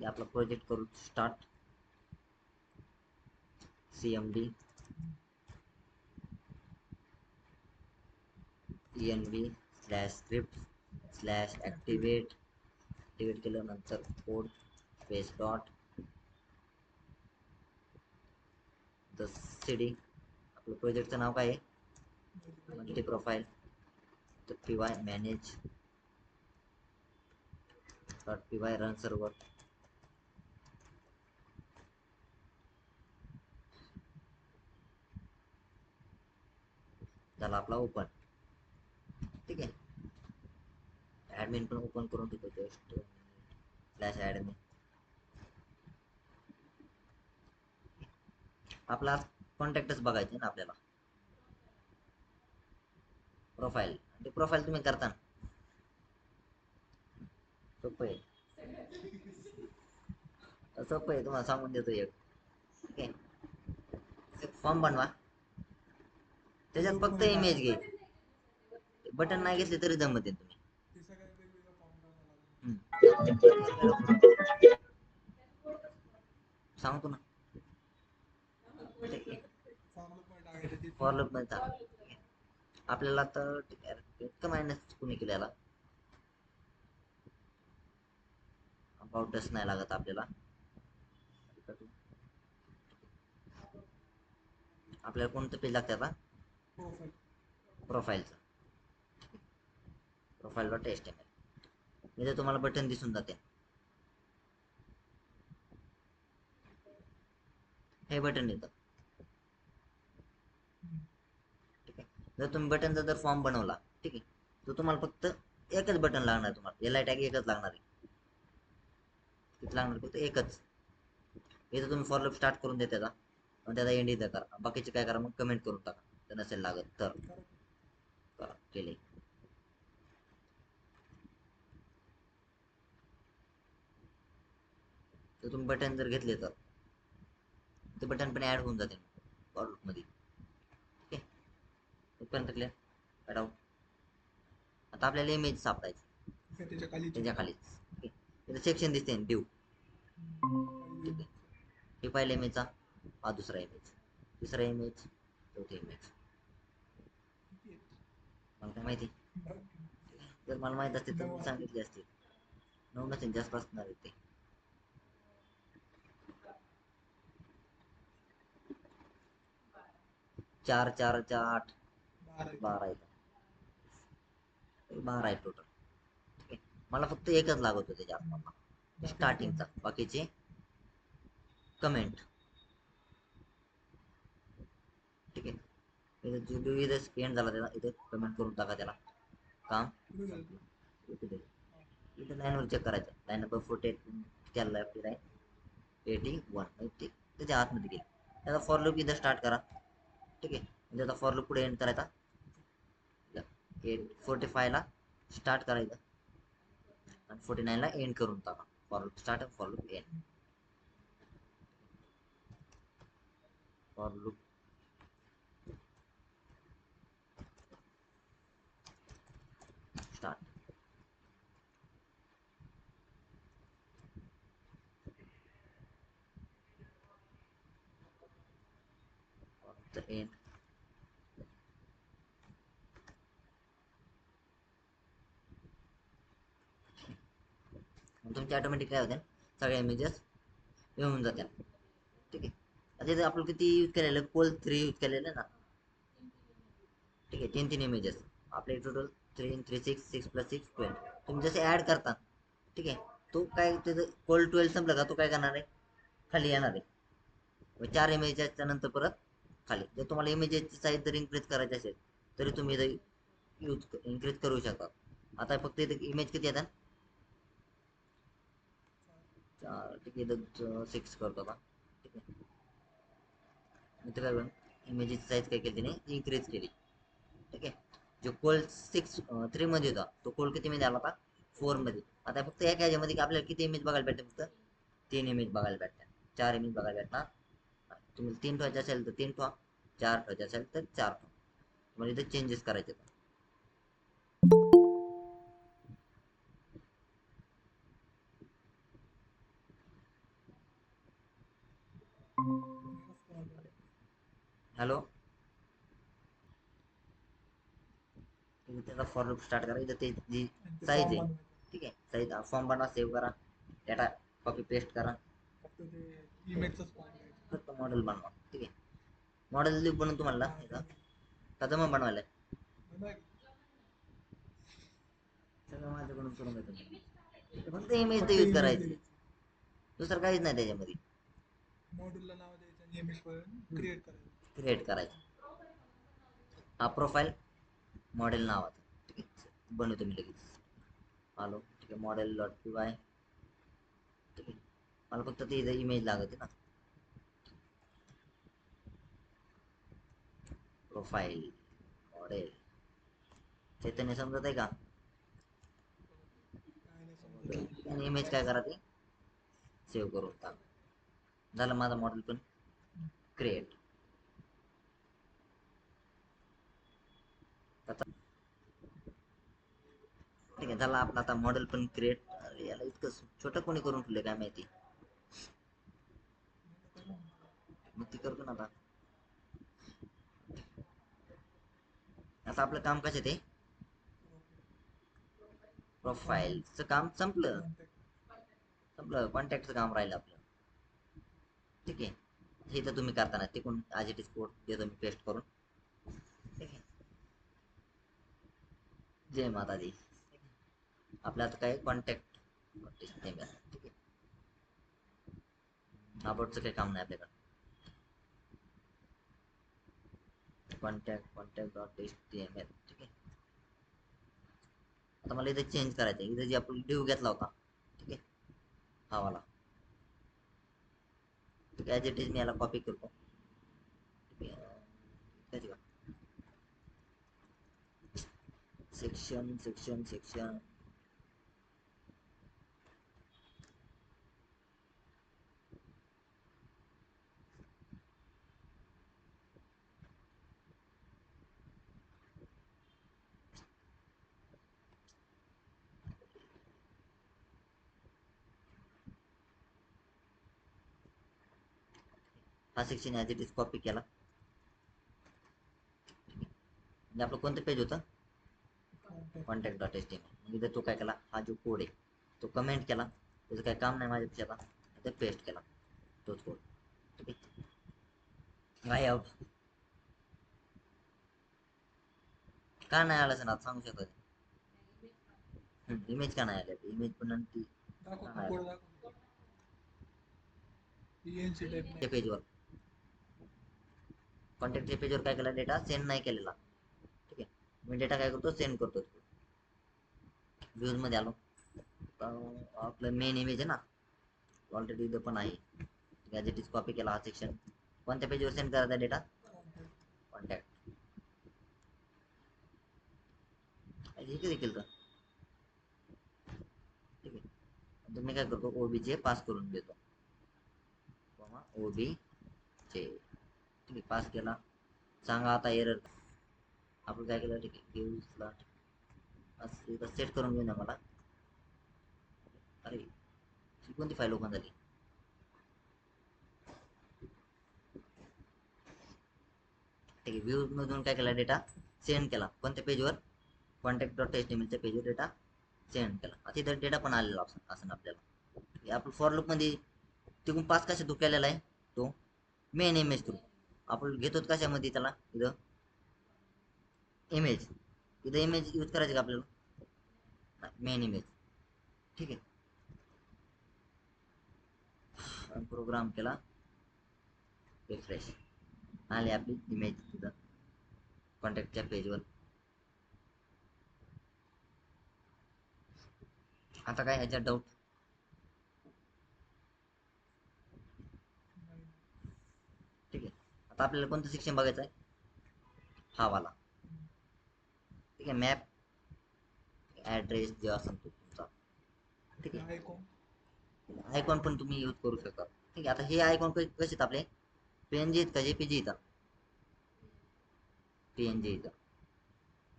आपला प्रोजेक्ट करू start. cmd env/script/activate केल्यानंतर code space dot the cd. आपलं प्रोजेक्टचं नाव काय आहे? Multi profile. तर py manage .py run server. झाला आपला ओपन. ठीक आहे. ऍडमिन पण ओपन करून ठेवतो जस्ट /admin. आपला कॉन्टॅक्टच बघायचे ना आपल्याला. प्रोफाईल. ते प्रोफाईल तुम्ही करता सोपं आहे. सोपं आहे, तुम्हाला सांगून देतो एक. ठीक आहे. एक फॉर्म बनवा, त्याच्यात फक्त इमेज घ्यायची. बटन नाही घेतले तरी जमत आहे तुम्ही. सांगतो ना. फॉर लूप मध्ये आपल्याला तर इतकं मायनस कुणी केलेला अबाउटच नाही लागत आपल्याला. आपल्याला कोणतं पेज लागतं आता? प्रोफाईलचं. Profile dot html. इथे तुम्हाला बटन दिसून जाते. हे बटन येतं. ठीक आहे. जर तुम्ही बटनचा जर फॉर्म बनवला, ठीक आहे, तर तुम्हाला फक्त एकच बटन लागणार. तुम्हाला एल आय टॅग एकच लागणार आहे. किती लागणार? फक्त एकच. इथं तुम्ही फॉर लूप स्टार्ट करून देते का, मग त्याचा एंड इथं करा. बाकीचे काय करा, मग कमेंट करून टाका जर नसेल लागत तर. करा केले. तर तुम्ही बटन जर घेतले तर ते बटन पण ऍड होऊन जाते फॉर लूप मध्ये. ठीक आहे. इथपर्यंत क्लिअर? काढावं. आता आपल्याला इमेज सापडायची त्याच्या खालीच. इथं सेक्शन दिसते ड्यू. ठीक आहे. हे पहिला इमेजचा, हा दुसरा इमेज, तिसरा इमेज, चौथा इमेज. मला काय माहिती? जर मला माहित असते तर मी सांगितले असते. 9 नसेल, जास्त असणार आहे ते. चार 8 12 आहे. 12 आहे टोटल. ठीक आहे. मला फक्त एकच लागत होते त्याच्या आतमधला स्टार्टिंगचा, बाकीचे कमेंट. ठीक आहे. इथं जो इथं स्पेंड झाला त्याला इथे कमेंट करून टाका त्याला. काम इथे लाईनवर चेक करायचं. लाईन नंबर 48 त्याला लेफ्ट लाईन 81 त्याच्या आतमध्ये गेली. त्याचा फॉर लूप इथं स्टार्ट करा. ठीक आहे. त्याचा फॉर लूप पुढे एंड करायचा. 45 ला स्टार्ट करायचं आणि 49 ला एंड करून टाका. फॉर लूप स्टार्ट आणि for loop end. For loop start. तर एंड. तुमचे ऑटोमॅटिक काय होते, सगळे इमेजेस येऊन जाते. ठीक आहे. आता इथे आपण किती यूज केलेलं, कोल 3 यूज केलेलं ना. ठीक आहे. 3 इमेजेस आपले टोटल 3 3 6 + 6 12. तुम्ही जसे ऍड करता, ठीक आहे, तो काय त्याचं कोल 12 संपलं का तो काय करणार आहे, खाली येणार आहे. 4 इमेजेसच्या नंतर परत खाली. जर तुम्हाला इमेजेसची साईज जर इन्क्रीज करायची असेल तरी तुम्ही इथे यूज इन्क्रीज करू शकता. आता फक्त इथे इमेज किती येतात? 4. ठीक आहे. इथं 6 करतो का. ठीक आहे. इथं काय इमेजची साईज काय केली त्याने, इन्क्रीज केली. ठीक आहे. जो कोल 3 मध्ये होता तो कोल किती मध्ये आला होता, 4 मध्ये. आता फक्त एका ह्याच्यामध्ये आपल्याला किती इमेज बघायला भेटते, फक्त 3 इमेज बघायला भेटतात. 4 इमेज बघायला भेटणार. तुम्ही 3 ठेवायचे असेल तर 3 ठेवा, 4 ठेवायचे असेल तर 4 ठेवा. तुम्हाला इथे चेंजेस करायचे. हॅलो, त्याचा फॉर लूप स्टार्ट करा. इथं ते जी साईज आहे, ठीक आहे, साईज फॉर्म बनवा, सेव्ह करा, डेटा कॉपी पेस्ट करा, फक्त मॉडेल बनवा. ठीक आहे, मॉडेल लिप बनवून तुम्हाला आता मग बनवायला सगळं माझ्याकडून करून घेतो. फक्त इमेज यूज करायची, दुसरं काहीच नाही त्याच्यामध्ये. मॉड्यूलला नाव द्यायचं आणि इमेज क्रिएट करायचं. क्रिएट करायचं. हा प्रोफाईल मॉडेल नावाचा. ठीक आहे, बनवतो मी लगेच. आलो. ठीक आहे, मॉडेल डॉट पी वाय. ठीक आहे, मला फक्त ते इथं इमेज लागते ना. प्रोफाईल मॉडेल चैतन्य समजत आहे का? आणि इमेज काय करा, ते सेव्ह करून टाक. झालं माझा मॉडेल पण क्रिएट. ठीक आहे, झाला आपला आता मॉडेल पण क्रिएट. याला इतकं छोटं कोणी करून ठेवलं काय माहिती. मग ती करतो ना आता. आता आपलं काम कसं ते प्रोफाईलचं काम संपलं. कॉन्टॅक्टचं काम राहिलं आपलं. ठीक आहे, हे तर तुम्ही करताना तिकडून आज इट इज कोड देतो मी पेस्ट करून. ठीक आहे, जय माता दी. आपल्या आता काय कॉन्टॅक्ट. ठीक आहे, अबाउटचं काही काम नाही आपल्याकडे. Contact dot HTML. ठीक आहे, आता मला इथे चेंज करायचं आहे. इथे जे आपण ड्यू घेतला होता, ठीक आहे, हा वाला. ठीक आहे, ॲज इट इज मी याला कॉपी करतो. ठीक आहे, सेक्शन सेक्शन सेक्शन. हा section as it is copy केला. म्हणजे आपलं कोणतं पेज होतं, कॉन्टॅक्ट डॉट HTML. इथे तो काय केला, हा जो कोड आहे तो कमेंट केला. त्याचं काही काम नाही माझ्यापेक्षा. आता इथे पेस्ट केला तोच कोड. ठीक आहे, गायब. का नाही आलं सर, आता सांगू शकत. इमेज का नाही आल्या, इमेज पण ती पेजवर, कॉन्टॅक्टच्या पेजवर काय केला, डेटा सेंड नाही केलेला. ठीक आहे, मी डेटा काय करतो, सेंड करतो. व्ह्यूज मध्ये आलो. आपलं मेन इमेज आहे ना, ऑलरेडी इथं पण आहे. ॲज इट इज कॉपी केला हा सेक्शन. कोणत्या पेजवर सेंड करायचा डेटा, कॉन्टॅक्ट. हे देखील तर. ठीक आहे, तुम्ही काय करतो, ओबीजे पास करून देतो. ओबीजे ठीक आहे, पास केला. सांगा आता एरर. आपण काय केलं, ठीक आहे, गिव्हला असं सेट करून घेऊ ना मला. अरे ही कोणती फाईल ओपन झाली. ठीक आहे, व्ह्यूज मधून काय केला, डेटा सेंड केला. कोणत्या पेजवर, कॉन्टॅक्ट डॉट HTML च्या पेजवर डेटा सेंड केला. आता इथं डेटा पण आलेला असं आपल्याला. आपण फॉर लूप मध्ये तिकडून पास कशा थ्रू केलेला आहे, तो मेन इमेज थ्रू. आपण घेतो कशामध्ये त्याला, इथं इमेज. इथं इमेज यूज करायची का आपल्याला, मेन इमेज. ठीक आहे, प्रोग्राम केला, रिफ्रेश, आली आपली इमेज तिथं कॉन्टॅक्टच्या पेजवर. आता काय ह्याच्यात डाऊट, ठीक आहे. आता आपल्याला कोणतं सेक्शन बघायचं आहे, हा वाला. ठीक आहे, मॅप ऍड्रेस जे असेल तो तुमचा. ठीक आहे, आयकॉन पण तुम्ही यूज करू शकता. ठीक आहे, आता हे आयकॉन कसे आहेत आपले, PNG आहेत का JPG येतात, PNG येतात.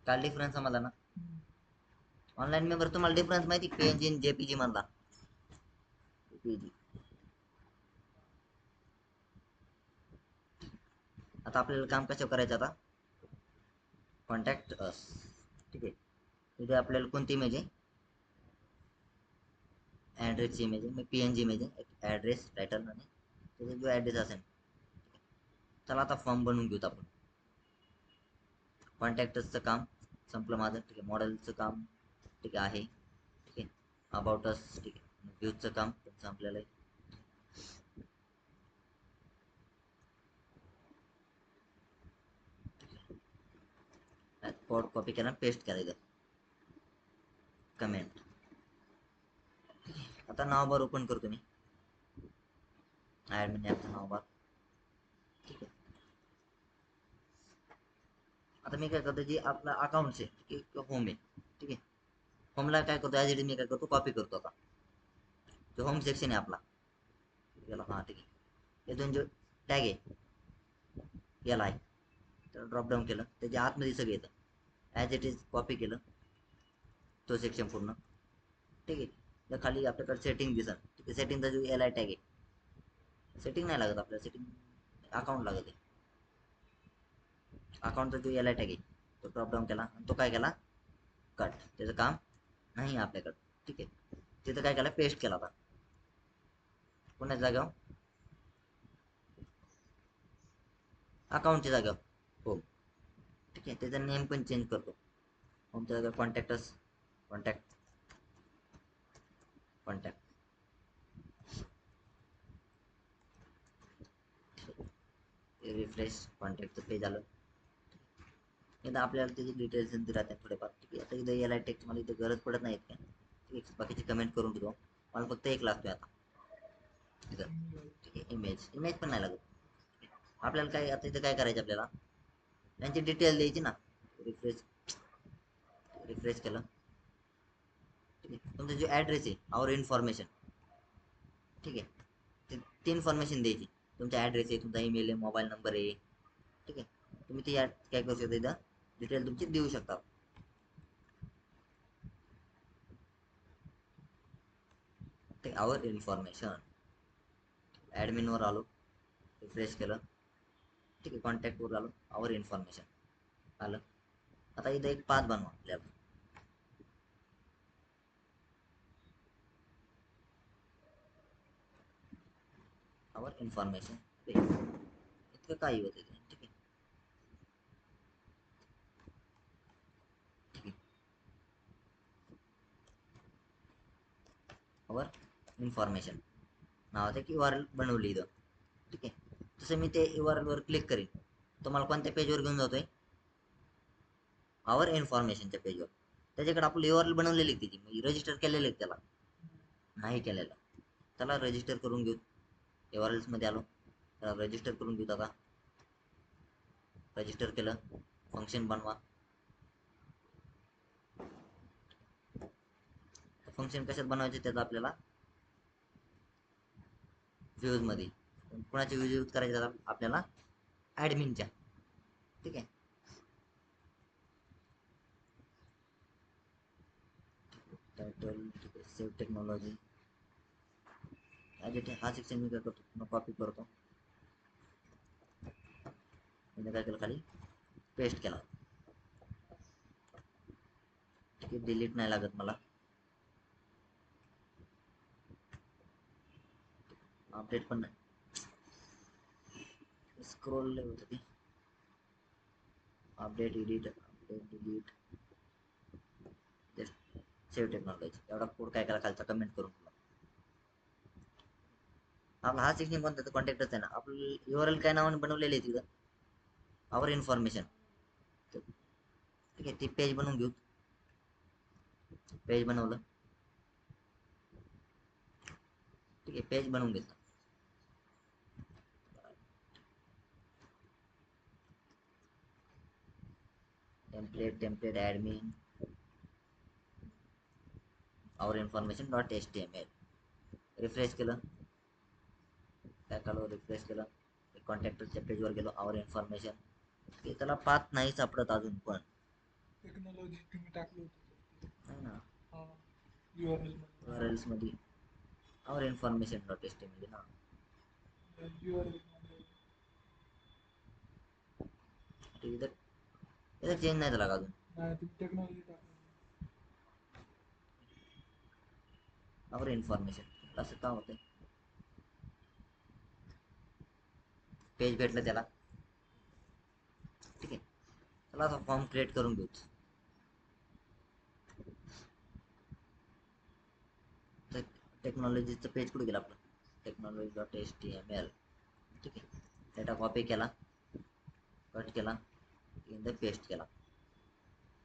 काय डिफरन्स समजला ना. ऑनलाईन मेंबर तुम्हाला डिफरन्स माहिती, PNG आणि JPG मधला. JPG आता आपल्याला काम कसं करायचं आता, कॉन्टॅक्ट अस. ठीक आहे, इथे आपल्याला कोणती इमेज आहे, ॲड्रेसची इमेज आहे, PNG इमेज आहे, ॲड्रेस टायटल आणि त्याचा जो ॲड्रेस असेल. चला आता फॉर्म बनवून घेऊत आपण. कॉन्टॅक्टसचं काम संपलं माझं. ठीक आहे, मॉडेलचं काम ठीक आहे. ठीक आहे, अबाउट अस. ठीक आहे, व्ह्यूजचं काम पण संपलेलं आहे. कोड कॉपी केला, पेस्ट केला इथं, कमेंट. आता नाव बार ओपन करतो मी, ॲडमिन ॲपचं नाव बार. ठीक आहे, आता मी काय करतो, जे आपला अकाउंट आहे ठीक आहे, होम आहे. ठीक आहे, होमला काय करतो, ॲज इट इज मी काय करतो, कॉपी करतो. आता जो होम सेक्शन आहे आपला याला, हां ठीक आहे, इथून जो टॅग आहे याला आहे, तर ड्रॉपडाऊन केलं, त्याच्या आतमध्ये सगळे येतं, ॲज इट इज कॉपी केलं तो सेक्शन पूर्ण. ठीक आहे, तर खाली आपल्याकडे सेटिंग दिसत. ठीक आहे, सेटिंगचा जो LI टॅग आहे, सेटिंग नाही लागत आपल्याला, सेटिंग अकाउंट लागत आहे. अकाउंटचा जो LI टॅग आहे तो ड्रॉपडाऊन केला आणि तो काय केला, कट. त्याचं काम नाही आपल्याकडं. ठीक आहे, तिथं काय केलं, पेस्ट केला आता पुन्हा जागेवर, अकाउंटच्या जागेवर हो. ठीक आहे, त्याचा नेम पण चेंज करतो. होमच्या जागेवर कॉन्टॅक्टस, कॉन्टॅक्ट, कॉन्टॅक्ट. रिफ्रेश, कॉन्टॅक्टचं पेज आलं. एकदा आपल्याला त्याची डिटेल्स राहतात थोडेफार. ठीक आहे, आता इथं LI टेक्स्ट मला इथं गरज पडत नाही का. ठीक आहे, बाकीची कमेंट करून ठेवतो, मला फक्त एक लागतोय आता इथं. ठीक आहे, इमेज पण नाही लागत आपल्याला. काय आता इथं काय करायचं आपल्याला, त्यांची डिटेल द्यायची ना. रिफ्रेश, रिफ्रेश केलं. ठीक आहे, तुमचा जो ॲड्रेस आहे, आवर इन्फॉर्मेशन. ठीक आहे, ती इन्फॉर्मेशन द्यायची. तुमचा ॲड्रेस आहे, तुमचा ईमेल आहे, मोबाईल नंबर आहे. ठीक आहे, तुम्ही ती काय करू शकता, इथं डिटेल तुमची देऊ शकता. ते आवर इन्फॉर्मेशन, ॲडमिनवर आलो, रिफ्रेश केलं. ठीक आहे, कॉन्टॅक्टवर आलो, आवर इन्फॉर्मेशन आलं. आता इथं एक पाथ बनवा आपल्याला, आवर इन्फॉर्मेशन. इतकं काही होतं ते. ठीक आहे, ठीक आहे, आवर इन्फॉर्मेशन नावाचं एक URL बनवली इथं. ठीक आहे, तसं मी ते URL वर क्लिक करीन, तुम्हाला कोणत्या पेजवर घेऊन जातोय, आवर इन्फॉर्मेशनच्या पेजवर. त्याच्याकडे आपलं URL बनवलेली त्याची, म्हणजे रजिस्टर केलेलं आहे त्याला, नाही केलेलं. त्याला रजिस्टर करून घेऊ. URLs मध्ये आलो, त्याला रजिस्टर करून घेऊ. आता रजिस्टर केलं, फंक्शन बनवा. फंक्शन कशात बनवायचे त्याचा आपल्याला व्ह्यूज मध्ये. कोणाचे व्ह्यूज यूज करायचे आपल्याला, ॲडमिनच्या. ठीक आहे, टायटल. ठीक आहे, सेव्ह टेक्नॉलॉजी. हा सेक्शन मी काय करतो, कॉपी करतो, काय केलं, खाली पेस्ट केला. ठीक आहे, डिलीट नाही लागत मला. अपडेट पण नाही, स्क्रोल होतं ते. Update, edit, update, delete, just save technology. एवढा कोड काय करा, खालचा कमेंट करून तुला. आपला हा सेक्शन कोणता, कॉन्टॅक्टच आहे ना. आपलं URL काय नावाने बनवलेले आहे तिथं, आवर इन्फॉर्मेशन. ठीक आहे, ती पेज बनवून घेऊ. पेज बनवलं. ठीक आहे, पेज बनवून घेतलं. टेम्पलेट ॲडमिन, आवर इन्फॉर्मेशन डॉट HTML. रिफ्रेश केलं, बॅक आलो, रिफ्रेश केलं, कॉन्टॅक्टच्या पेजवर गेलो, आवर इन्फॉर्मेशन. त्याला पाथ नाही सापडत अजून पण. टेक्नॉलॉजी तुम्ही टाकलं होतं आहे ना, हा, URL URLs मध्ये आवर इन्फॉर्मेशन डॉट HTML ना. URL ठीक आहे, इथं चेंज नाही झाला का अजून? नाही तुम्ही टेक्नॉलॉजी टाका. और इन्फॉर्मेशन असं का होतंय? पेज भेटलं त्याला. ठीक आहे, चला आता फॉर्म क्रिएट करून घेऊ. टेक्नॉलॉजीचं पेज कुठे गेलं आपलं? technology.html. ठीक आहे, डेटा कॉपी केला, कट केला, इन पेस्ट केला.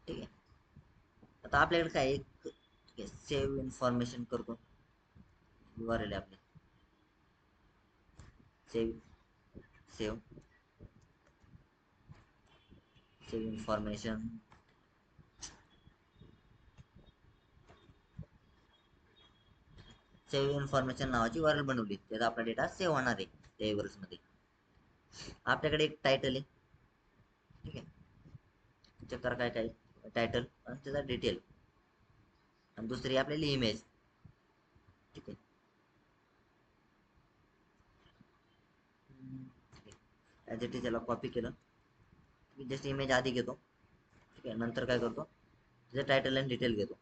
ठीक आहे, आता आपल्याकडे काय एक सेव्ह इन्फॉर्मेशन करतो, URL आहे आपली. Save information. सेव्ह इन्फॉर्मेशन नावाची URL बनवली, त्याचा आपला डेटा सेव्ह होणार आहे टेबल्स मध्ये. आपल्याकडे एक टायटल आहे. ठीक आहे, चक्कर काय काय टायटल आणि त्याचा डिटेल, आणि दुसरी आपल्याला इमेज. ठीक आहे, ॲज इट इज त्याला कॉपी केलं, जस्ट इमेज आधी घेतो. ठीक आहे, नंतर काय करतो, त्याचं टायटल आणि डिटेल घेतो.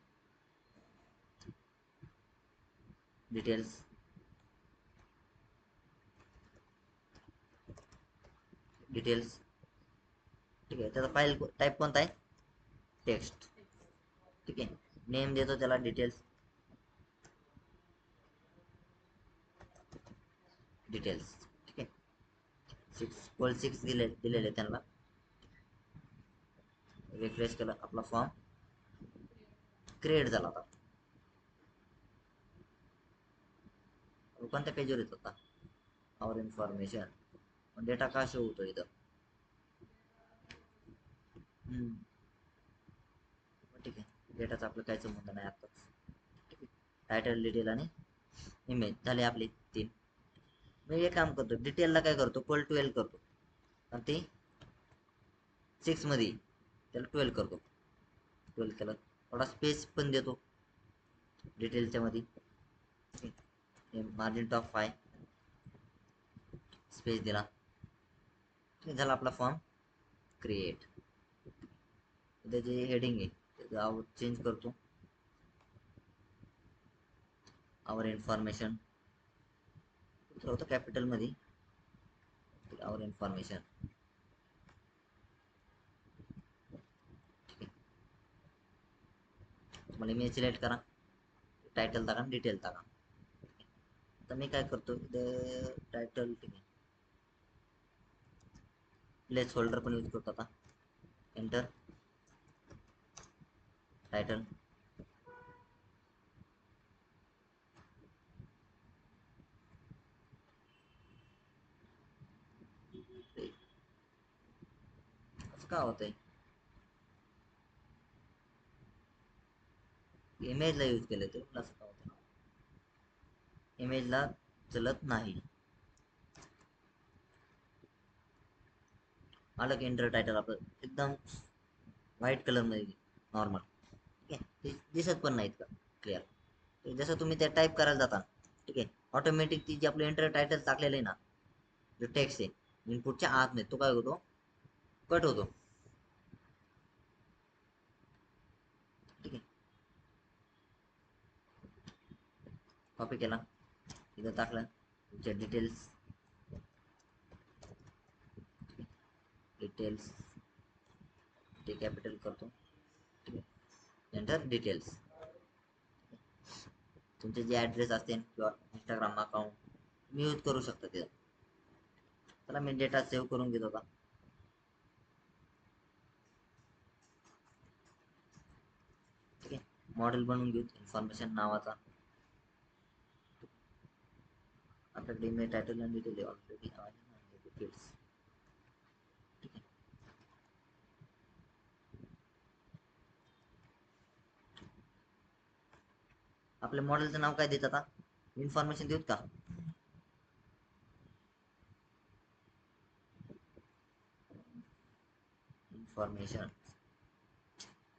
Details, details. ठीक आहे, त्याचा फाईल टाईप कोणता आहे? टेक्स्ट. ठीक आहे, नेम देतो त्याला डिटेल्स. डिटेल्स. ठीक आहे, 6 दिलेले त्यांना. रिफ्रेश केलं, आपला फॉर्म क्रिएट झाला. आता कोणत्या पेजवर येत होता? आवर इन्फॉर्मेशन. डेटा का शो होतो इथं? ठीक आहे, डेटाचा आपलं काय संबंध नाही आता. ठीक आहे, टायटल, डिटेल आणि इमेज झाले आपले 3. मी एक काम करतो, डिटेलला काय करतो, -12 करतो, आणि ते 6 मध्ये त्याला 12 करतो. 12 केलं, थोडा स्पेस पण देतो डिटेलच्या मध्ये. मार्जिन टॉप 5 स्पेस दिला. झाला आपला फॉर्म क्रिएट. त्याचे हेडिंग आहे त्याचं चेंज करतो, आवर इन्फॉर्मेशन होतं कॅपिटल मध्ये. आवर इन्फॉर्मेशन. तुम्हाला इमेज सिलेक्ट करा, टायटल टाका, डिटेल टाका. आता मी काय करतो, टायटल. ठीक आहे, प्लेस होल्डर पण यूज करतो. आता एंटर, टायटल. असं का होतंय? इमेजला यूज केलं ते असं का होतं? इमेजला चलत नाही. आलं की एंटर, टायटल आपलं एकदम व्हाईट कलर मध्ये नॉर्मल. ठीक आहे, दिसत पण नाहीत का क्लिअर? जसं तुम्ही ते टाईप करायला जाता, ठीक आहे, ऑटोमॅटिक ती जी आपलं एंटर टायटल टाकलेलं आहे ना, जो टेक्स्ट आहे इनपुटच्या आत नाही, तो काय होतो, कट होतो. ठीक आहे, कॉपी केला, इथं टाकलं, तुमच्या डिटेल्स. डिटेल्स ते कॅपिटल करतो. ठीक आहे, एंटर डिटेल्स. तुमचे जे ॲड्रेस असतील किंवा इंस्टाग्राम अकाउंट तुम्ही यूज करू शकता तिथं. चला मी डेटा सेव्ह करून घेतो आता. ठीक आहे, मॉडेल बनवून घेऊ इन्फॉर्मेशन नावाचा. आपल्याकडे इमेज, टायटल आणि डिटेल ऑलरेडी आहे ना, डिटेल्स. ठीक आहे, आपल्या मॉडेलचं नाव काय देत आता? इन्फॉर्मेशन देऊत का? इन्फॉर्मेशन.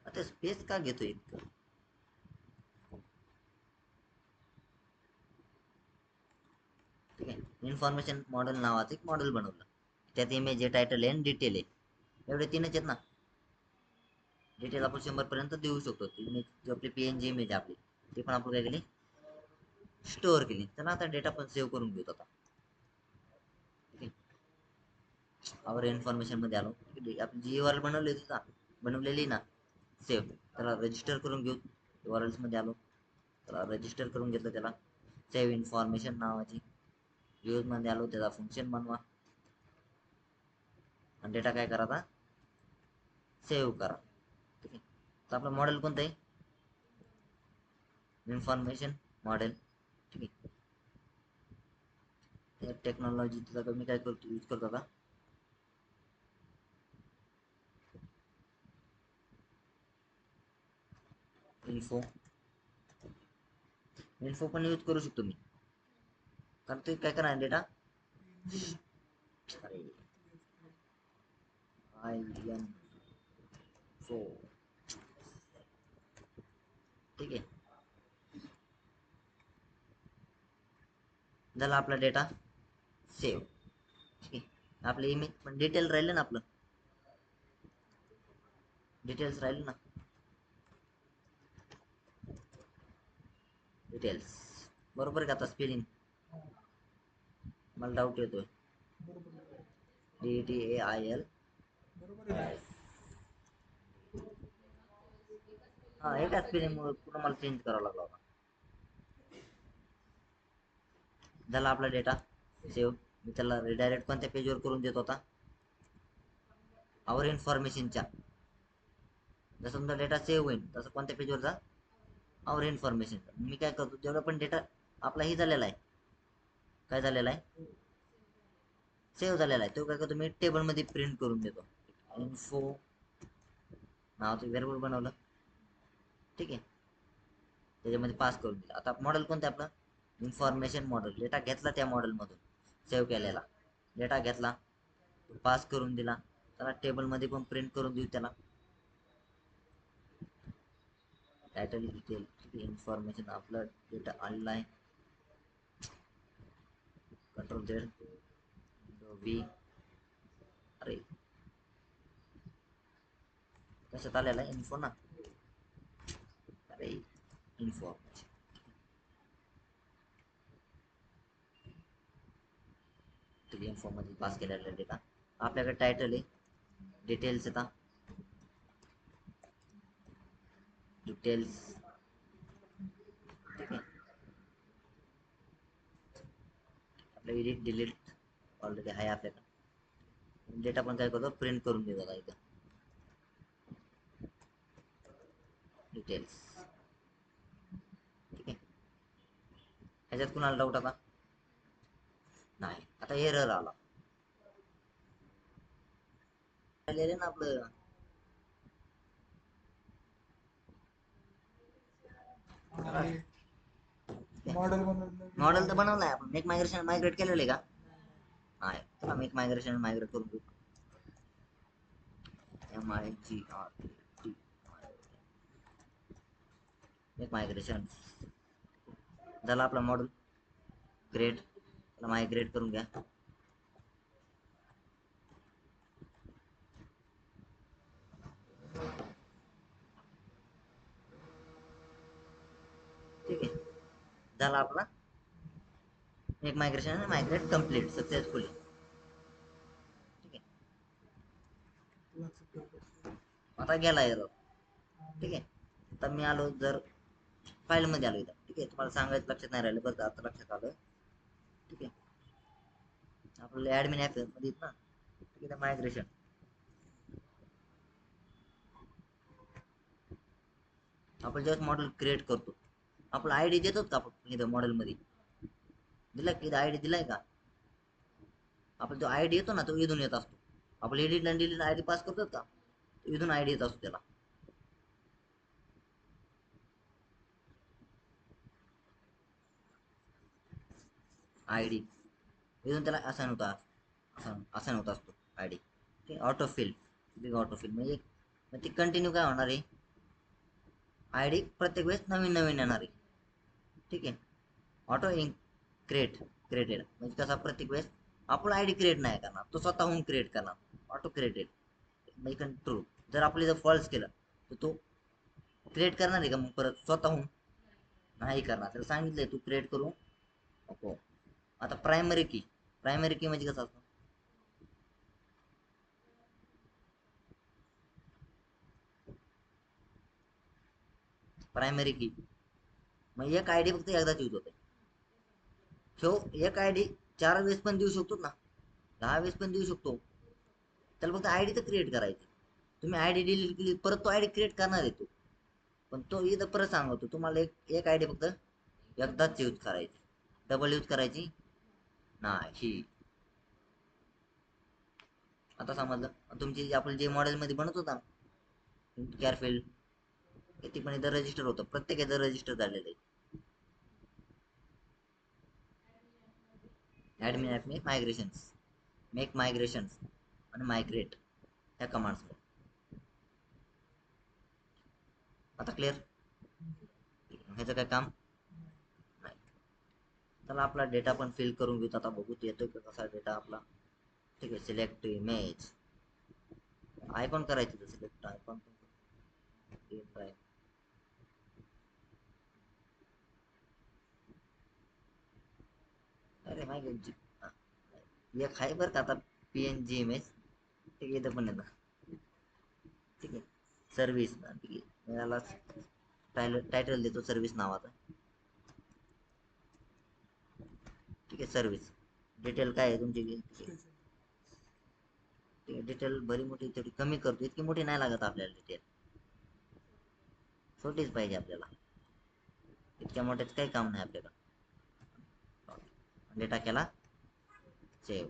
आता स्पेस का घेतोय इतकं? ठीक आहे, इन्फॉर्मेशन मॉडेल नावाचं एक मॉडेल बनवलं, त्यात इमेज आहे, टायटल आहे आणि डिटेल आहे. एवढे तीनच आहेत ना. डिटेल आपण 100 पर्यंत देऊ शकतो. इमेज जो आपली PNG इमेज आपली ती पण आपण काय केली, स्टोअर केली. तर आता डेटा पण सेव्ह करून घेऊ आता. आवर इन्फॉर्मेशन मध्ये आलो. आपण जी URL बनवली होती ना, बनवलेली ना सेव्ह, त्याला रजिस्टर करून घेऊ. URLs मध्ये आलो, त्याला रजिस्टर करून घेतलं. त्याला सेव्ह इन्फॉर्मेशन नावाची यूज मध्ये आलो, त्याचा फंक्शन बनवा आणि डेटा काय करा आता, सेव्ह करा. ठीक आहे. तर आपलं मॉडेल कोणतं आहे, इन्फॉर्मेशन मॉडेल. ठीक आहे. टेक्नॉलॉजी मी काय करतो, यूज करतो आता इन्फो. इन्फो पण यूज करू शकतो मी, कारण ते काय करणार डेटा, अरे INFO. ठीक आहे. झाला आपला डेटा सेव्ह. ठीक आहे. आपले इमेज पण डिटेल राहिले ना, आपलं डिटेल्स राहिले ना, डिटेल्स बरोबर आहे का. आता स्पेलिंग मला डाऊट येतोय. DETAIL. बरोबर आहे. हा, एका स्पेलिंगमुळे पुन्हा मला चेंज करावा लागला होता. झाला आपला डेटा सेव्ह. मी त्याला रिडायरेक्ट कोणत्या पेजवर करून देत होता, आवर इन्फॉर्मेशनच्या. जसं तुमचा डेटा सेव्ह होईल तसं कोणत्या पेजवर जा, आवर इन्फॉर्मेशन. मी काय करतो, जेवढा पण डेटा आपला ही झालेला आहे, काय झालेला आहे, सेव्ह झालेला आहे, तो काय करतो मी टेबल मध्ये प्रिंट करून देतो. इन्फो नावाचं व्हेरिएबल बनवलं. ठीक आहे. त्याच्यामध्ये पास करून दिलं. आता मॉडेल कोणतं आपलं, इन्फॉर्मेशन मॉडेल. डेटा घेतला त्या मॉडेल मधून सेव्ह केलेला डेटा घेतला, पास करून दिला. त्याला टेबल मध्ये पण प्रिंट करून देऊ. त्याला टायटल डिटेल इन्फॉर्मेशन आपला डेटा आलेला आहे. Control Z V. अरे कशात आलेला आहे, इन्फो ना. अरे इन्फॉर्मेशन. इन्फो मध्ये पास केलेला डेटा. आपल्याकडे टायटल आहे, डिटेल्स येतात, डिटेल्स. ठीक आहे. आपलं एडिट डिलीट ऑलरेडी आहे आपल्याकडे. डेटा पण काय करतो, प्रिंट करून देतो इथं, डिटेल्स. ठीक आहे. ह्याच्यात कुणाला डाऊट आता नाही. आता एरर आला ना आपलं. मॉडेल बनवलं. मॉडेल तर बनवलाय आपण, मेक मायग्रेशन मायग्रेट केलेलं आहे का, नाही. चला मेक मायग्रेशन मायग्रेट करून घेऊ. MIGRAT make migration. झाला आपला मॉडेल ग्रेट. त्याला मायग्रेट करून घ्या. ठीक आहे. झाला आपला make migration migrate complete successfully. ठीक आहे. आता गेला एरर. ठीक आहे. आता मी आलो जर फाईल मध्ये आलो इथं. ठीक आहे. तुम्हाला सांगायचं लक्षात नाही राहिलं, बरं आता लक्षात आलं. ठीक आहे. आपल्याला ऍडमिन ऍप मध्ये ना, ठीक आहे, मायग्रेशन. आपण जेव्हा मॉडेल क्रिएट करतो, आपला आयडी देतो का आपण इथं मॉडेल मध्ये, दिला की आयडी दिलाय का. आपण जो आयडी येतो ना, तो इथून येत असतो. आपण एडिट आणि डिलीट आयडी पास करतो का, इथून आयडी येत असतो त्याला. आयडी इथून त्याला असाइन होता, असाइन होत असतो आयडी. ठीक, ऑटो फिल. ऑटो फिल म्हणजे ती कंटिन्यू काय होणार आहे, आयडी प्रत्येक वेळेस नवीन नवीन येणार आहे. ठीक आहे. ऑटो क्रिएटेड म्हणजे कसा, प्रत्येक वेळेस आपण आयडी क्रिएट नाही करणार, तो स्वतःहून क्रिएट करणार, ऑटो क्रिएटेड. इकडे ट्रू. जर आपले जर फॉल्स केलं तर तो क्रिएट करणार आहे का मग परत स्वतःहून? नाही करणार. त्याला सांगितलंय तू क्रिएट करू नको. आता प्रायमरी की म्हणजे कसं असतं? प्रायमरी की मग एक आयडी फक्त एकदाच यूज होते. तो एक आयडी 4 वेळेस पण देऊ शकतो ना, 10 वेळेस पण देऊ शकतो. त्याला फक्त आयडी तर क्रिएट करायची. तुम्ही आयडी डिलीट केली परत तो आयडी क्रिएट करणार आहे तो. पण तो इथं परत सांगतो तुम्हाला एक आयडी फक्त एकदाच यूज करायची, डबल यूज करायची नाही. आता समजलं तुमची आपण जे मॉडेल मध्ये बनत होता कॅरफिल्ड, किती पण इथं रजिस्टर होतं, प्रत्येक इथं रजिस्टर झालेलं आहे. ऍडमिन ऍप मेक मायग्रेशन्स आणि मायग्रेट ह्या कमांड्स. आता क्लिअर? ह्याचं काय काम नाही. चला आपला डेटा पण फिल करून घेऊ. आता बघू येतोय का कसा डेटा आपला. ठीक आहे, सिलेक्ट इमेज, आयकॉन करायचं. सिलेक्ट आयकॉन अरे माहिती एक आहे बरं का आता PNG इमेज. ठीक आहे, इथं पण येतं. ठीक आहे, सर्व्हिस. ठीक आहे, याला टायटल देतो सर्व्हिस नावाचा. ठीक आहे, सर्व्हिस. डिटेल काय आहे तुमची? ठीक आहे, डिटेल बरी मोठी थोडी कमी करतो, इतकी मोठी नाही लागत आपल्याला डिटेल, छोटीच पाहिजे आपल्याला. इतक्या मोठ्याच काही काम नाही आपल्याला. डेटा केला सेव्ह.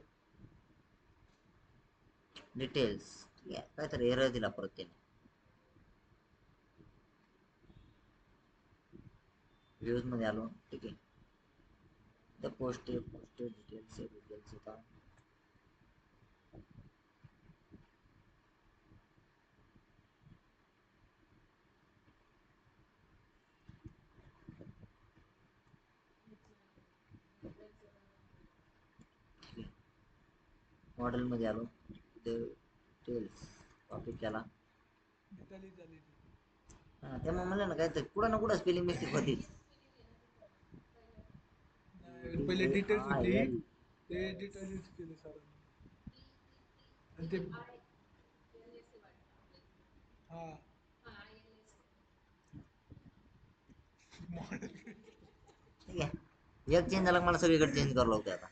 डिटेल्स काहीतरी एरर दिला परत त्याने. व्ह्यूज मध्ये आलो. ठीक आहे, द पोस्टेड डिटेल्स होता. मॉडेल मध्ये आलो. डिटेल्स कॉपी केला. डिटेलिंग झाली ती. त्यामुळे म्हणलं ना काय कुठं ना कुठं स्पेलिंग मिस्टेक होती. नाही, पहिले डिटेल्स होती, DAIL. ते डिटेल्स केले सरांनी. आणि ते हा मॉडेल ठीक आहे, एक चेंज झाला की मला सगळीकडे चेंज करावं लागतं आता.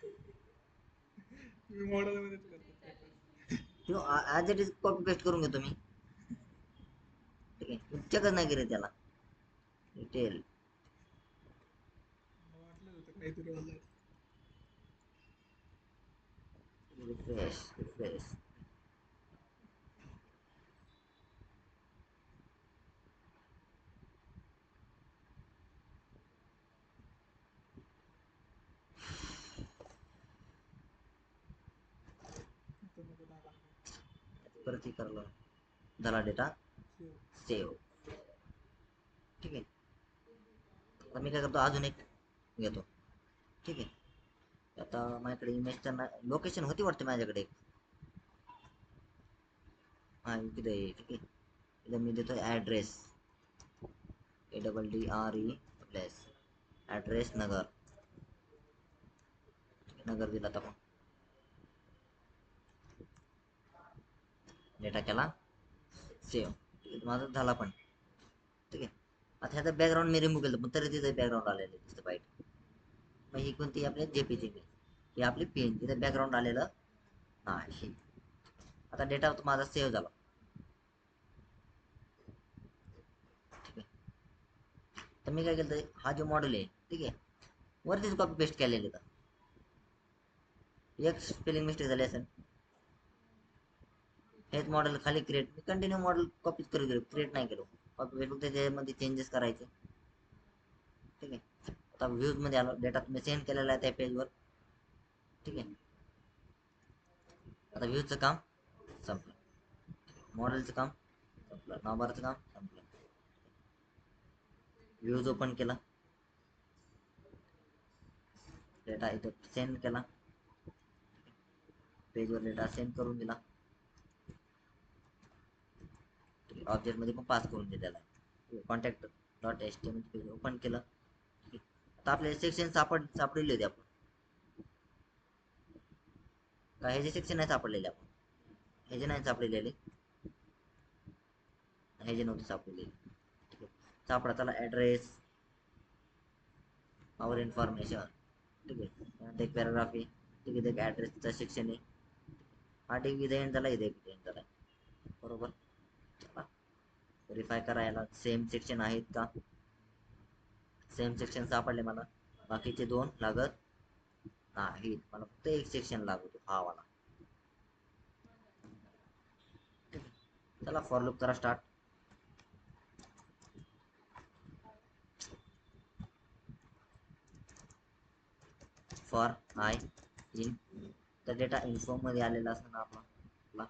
तुम्ही मॉडेल मध्येच करतात काय पण. तो as it is copy paste करून घेतो मी. ठीक आहे, चेकच नाही केलं त्याला. डिटेल मला वाटलं होतं काहीतरी वाजलं. रिफ्रेश. इथं नको टाकायला. परत करलो. झाला डेटा सेव. सेव्ह. ठीक आहे, आता मी काय करतो अजून एक घेतो. ठीक आहे, आता माझ्याकडे इमेजच्या लोकेशन होती वाटते माझ्याकडे एक. हा इकडे आहे. ठीक आहे, इथं मी देतो ॲड्रेस, ADDRE प्लस ॲड्रेस नगर. नगर दिला आता पण. डेटा केला सेव्ह. माझा झाला पण. ठीक आहे, आता ह्याचा बॅकग्राऊंड मी रिमूव्ह केलं पण तरी तिथं बॅकग्राऊंड आलेलं दिसतं पाहिजे. मग ही कोणती आपली JPG ही आपली PNG, तिथं बॅकग्राऊंड आलेलं नाही. आता डेटा माझा सेव्ह झाला. ठीक आहे, तर मी काय केलं, हा जो मॉडेल आहे ठीक आहे वरतीच कॉपी पेस्ट केलेलं आहे. एक स्पेलिंग मिस्टेक झाली असेल. हेच मॉडेल खाली क्रिएट, मी कंटिन्यू मॉडेल कॉपी करू गेलो, क्रिएट नाही केलो. कॉपी पेस्ट फक्त त्याच्यामध्ये चेंजेस करायचे. ठीक आहे, आता व्ह्यूज मध्ये आलो. डेटा तुम्ही सेंड केलेला आहे त्या पेजवर. ठीक आहे, आता व्ह्यूजचं काम संपलं, मॉडेलचं काम संपलं, नावबारचं काम संपलं. व्ह्यूज ओपन केला, डेटा इथं सेंड केला, पेजवर डेटा सेंड करून दिला. ऑब्जेक्ट मध्ये पण पास करून दिलेला आहे. Contact dot H T M L open केलं. आता आपल्याला सेक्शन सापडले होते आपण काय हे जे सेक्शन नाही सापडलेले आपण हे जे नाही सापडलेले हे जे नव्हते सापडलेले. ठीक आहे सापडा त्याला ऍड्रेस आवर इन्फॉर्मेशन. ठीक आहे त्यानंतर एक पॅराग्राफ आहे. ठीक आहे ऍड्रेसचा सेक्शन आहे. हा ठीक इथे एंड झाला इथे एंड झाला बरोबर. चला व्हेरीफाय करायला सेम सेक्शन आहेत का. सेम सेक्शन सापडले मला बाकीचे दोन लागत नाही मला फक्त एक सेक्शन लागतो हा वाला. चला फॉर लूप करा स्टार्ट. फॉर आय इन तर डेटा इन्फो मध्ये आलेला असं ना आपला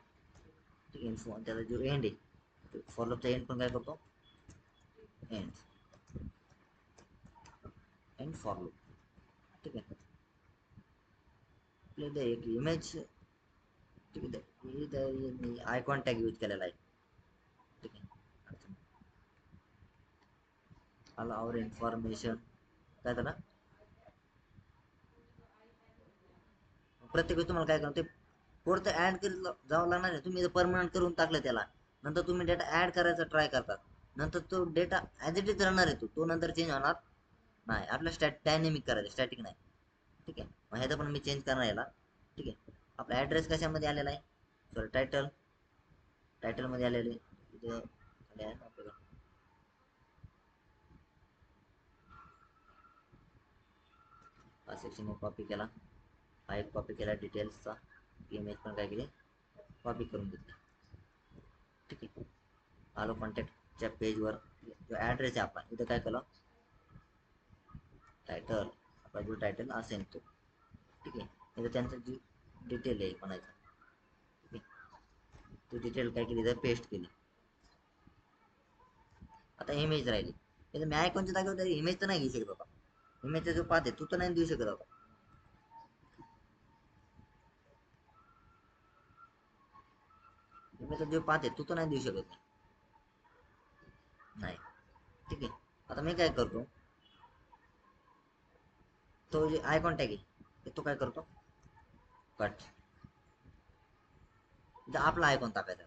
इन्फो त्याचा जो एंड आहे फॉर लूपचा एंड पण काय करतो एंड एंड फॉर लूप. ठीक आहे आपल्याला एक इमेज ठीक आहे मी आयकॉन टॅग यूज केलेला आहे. ठीक आहे आला आवर इन्फॉर्मेशन काय झालं प्रत्येक वेळी तुम्हाला काय करा ते कोड तर ऍड करीत जावं लागणार आहे. तुम्ही परमनंट करून टाकलं त्याला नंतर तुम्ही डेटा ऍड करायचा ट्राय करतात नंतर तो डेटा ऍज इट इज राहणार आहे तो नंतर चेंज होणार नाही. आपल्या डायनेमिक करायचं स्टॅटिक नाही. ठीक आहे मग ह्याचा पण मी चेंज करणार याला. ठीक आहे आपला ऍड्रेस कशामध्ये आलेला आहे सॉरी टायटल मध्ये आलेले इथे आहे ना आपल्याला हा सेक्शन कॉपी केला हा एक कॉपी केला डिटेल्सचा इमेज पण काय केली कॉपी करून घेतली. ठीक आहे आलो कॉन्टॅक्टच्या पेजवर जो ऍड्रेस आहे आपला इथं काय केलं टायटल आपला जो टायटल असेल तो. ठीक आहे इथं त्यांचं जी डिटेल आहे म्हणायचं ती डिटेल काय केली तर पेस्ट केली. आता इमेज राहिली इथं मी आयकॉनच्या जागेवर इमेज तर नाही घेऊ शकत होता. इमेजचा जो पाथ आहे तू तर नाही देऊ शकत होता. इमेजचा जो पाथ आहे तू तर नाही देऊ शकत नाही. ठीक आहे आता मी काय करतो तो जे आयकॉन टॅग आहे तो काय करतो कट आपला आयकॉन टाकायचा.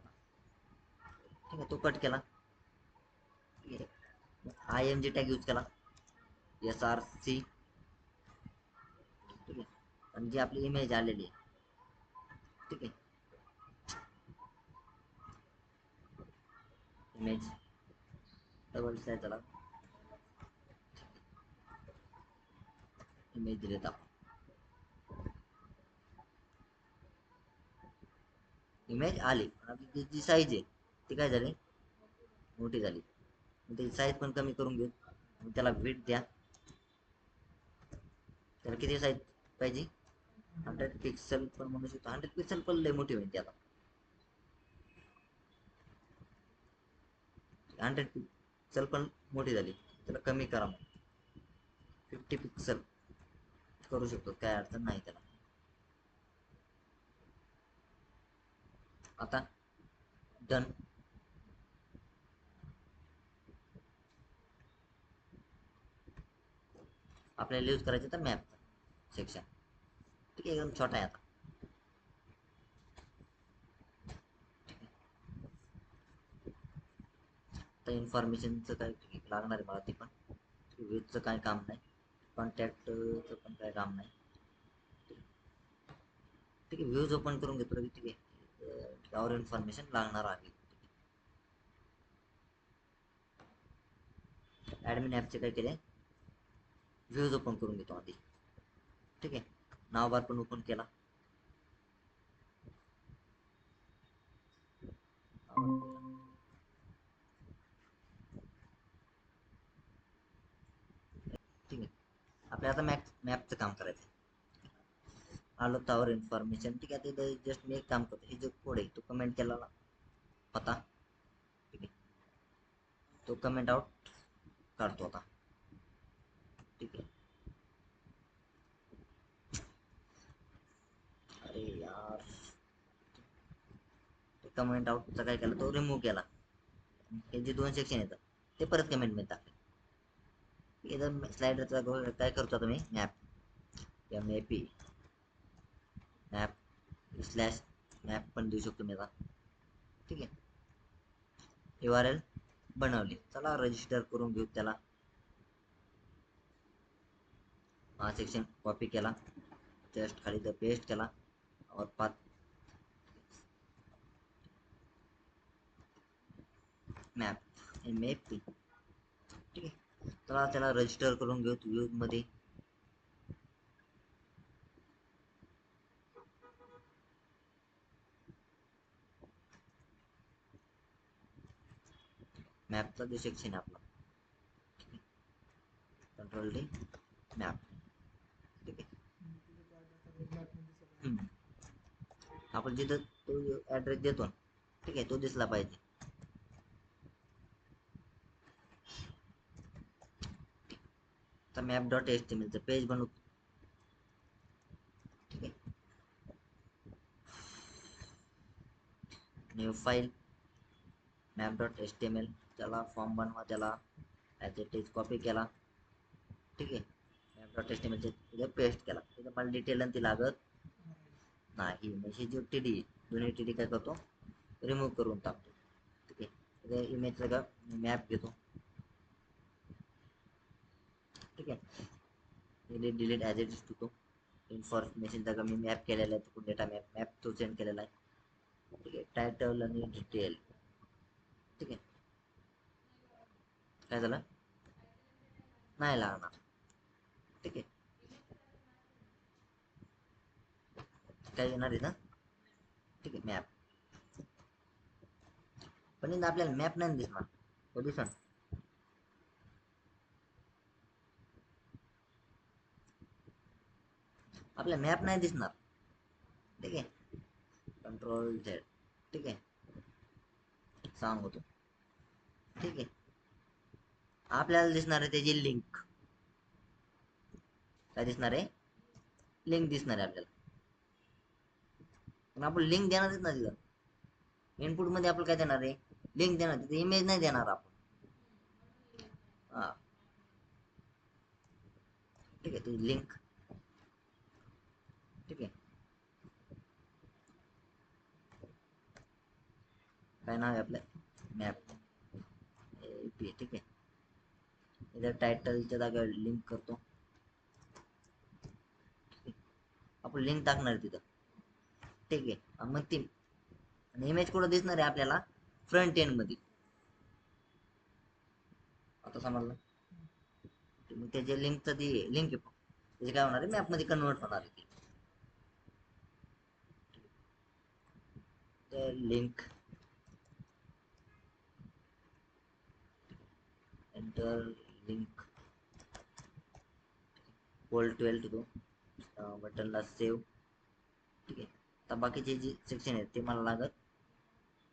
ठीक आहे तो कट केला. I M G tag use केला SRC. ठीक आहे आणि जी आपली इमेज आलेली आहे ठीक आहे इमेज डबल स्लॅश त्याला इमेज दिलेत आपण. इमेज आली आपली जी साईज आहे ती काय झाली मोठी झाली. त्याची साईज पण कमी करून घेऊ त्याला विड्थ द्या. त्याला किती साईज पाहिजे 100 पिक्सल पण म्हणू शकतो. 100 पिक्सल पण लय मोठी होईल त्याला 100 पिक्सल पण मोठी झाली त्याला कमी करा मग 50 पिक्सल करू शकतो काय अडचण नाही त्याला. आता डन. आपल्याला यूज करायचं तर मॅप सेक्शन. ठीक आहे एकदम छोटा आहे आता. तर इन्फॉर्मेशनचं काय लागणार आहे मला ते पण व्ह्यूजचं काय काम नाही कॉन्टॅक्टचं पण काय काम नाही. ठीक आहे व्ह्यूज ओपन करून घेतो ठीक आहे और इन्फॉर्मेशन लागणार आहे. ऍडमिन ॲपचे काय केले व्ह्यूज ओपन करून घेतो आधी. ठीक आहे नाव बार पण ओपन केला. ठीक आहे आपल्याला आता मॅपचं काम करायचं आलो त्यावर इन्फॉर्मेशन. ठीक आहे तिथे जस्ट मी एक काम करतो हे जो कोड आहे तो कमेंट केला होता. ठीक आहे तो कमेंट आउट काढतो आता. ठीक आहे अरे यार कमेंट आउटचा काय केला तो रिमूव्ह केला. हे जे दोन सेक्शन येतात ते परत कमेंटमध्ये टाकले. इथं स्लायडरचा काय करतो आता मी map P map slash map पण देऊ शकतो मी आता. ठीक आहे, URL बनवली. चला रजिस्टर करून घेऊ त्याला. हा सेक्शन कॉपी केला, जस्ट खाली तर पेस्ट केला और पाथ मॅप MAP. ठीक आहे, चला त्याला रजिस्टर करून घेऊ व्ह्यू मध्ये. मॅपचा जो सेक्शन आहे आपला, कंट्रोल D मॅप. ठीक आहे, आपण जिथं तो ऍड्रेस देतो ना, ठीक आहे, तो दिसला पाहिजे. तर map.html चं पेज बनवू. ठीक आहे, न्यू फाईल map.html. त्याला फॉर्म बनवा, त्याला ॲज इट इज कॉपी केला. ठीक आहे, map.html तिथे पेस्ट केला. तिथे मला डिटेल आणि ती लागत नाही. म्हणजे जो TD दोन्ही TD काय करतो, रिमूव्ह करून टाकतो. ठीक आहे, तिथे इमेजचा का मॅप घेतो. ठीक आहे, डिलीट ॲज इट इज ठेवतो. इन्फॉर्मेशनचा का मी मॅप केलेला आहे, डेटा मॅप तो सेंड केलेला आहे. ठीक आहे, टायटल आणि डिटेल. ठीक आहे, काय झालं, नाही लागणार. ठीक आहे, काय येणार आहे ना. ठीक आहे, मॅप पण इथं आपल्याला मॅप नाही दिसणार. तो दिसणार, आपला मॅप नाही दिसणार. ठीक आहे, कंट्रोल Z. ठीक आहे, सांग होतो. ठीक आहे, आपल्याला दिसणार आहे त्याची लिंक. काय दिसणार आहे, लिंक दिसणार आहे आपल्याला. पण आपण लिंक देणारच ना तिथं. इनपुट मध्ये आपण काय देणार आहे, लिंक देणार. तिथे इमेज नाही देणार आपण. हा, ठीक आहे, तुझी लिंक. ठीक आहे, काय नाव आहे आपलं, मॅप AP. ठीक आहे, इथं टायटलच्या जागा लिंक करतो. आपण लिंक टाकणार तिथं. ठीक आहे, मग ती इमेज कुठं दिसणार आहे आपल्याला, फ्रंट एंड मध्ये. आता समजलं. मग त्याच्या लिंकचं ती लिंक आहे, त्याचे काय होणार आहे, मॅप मध्ये कन्वर्ट होणार आहे ते लिंक. एंटर लिंक पोल 12 तो बटनला सेव्ह. ठीक आहे, आता बाकीचे जे सेक्शन आहेत ते मला लागत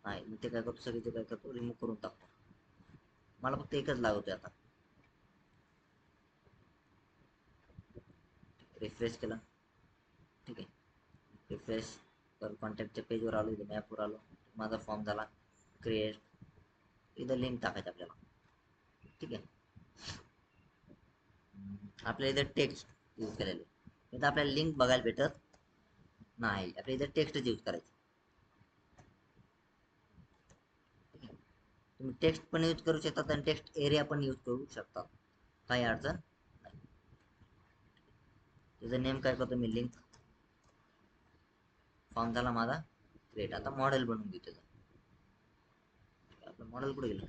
नाही. मी ते काय करतो, सगळे ते काय करतो, रिमूव्ह करून टाकतो. मला फक्त एकच लागतोय आता. रिफ्रेश केला. ठीक आहे, रिफ्रेश तर कॉन्टॅक्टच्या पेजवर आलो, इथे मॅपवर आलो. माझा फॉर्म झाला क्रिएट. इथं लिंक टाकायची आपल्याला. ठीक आहे, आपल्याला इथं टेक्स्ट यूज करायला. इथं आपल्याला लिंक बघायला भेटत नाही, आपल्याला इथं टेक्स्टच यूज करायचं. तुम्ही टेक्स्ट पण यूज करू शकता आणि टेक्स्ट एरिया पण यूज करू शकता, काही अडचण नाही. त्याचं नेम काय करतो मी, लिंक. फॉर्म झाला माझा क्रिएट. आता मॉडेल बनवून घेऊ त्याचा. आपलं मॉडेल कुठे गेलं,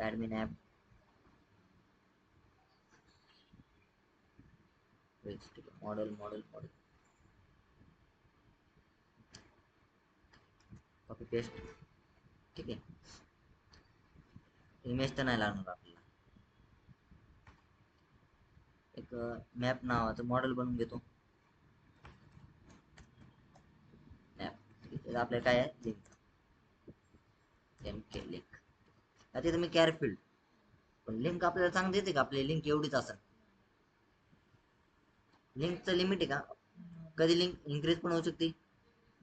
admin app. Model model model copy paste. ठीक आहे, इमेज तर नाही लागणार आपल्याला. एक मॅप नावाचं मॉडेल बनवून घेतो. मॅप आपल्या काय आहे, लिंक. MK link. आता इथं मी कॅरफिल्ड, पण लिंक आपल्याला चांगली देते का, आपली लिंक एवढीच असेल. लिंकचं लिमिट आहे का, कधी लिंक इन्क्रीज पण होऊ शकते,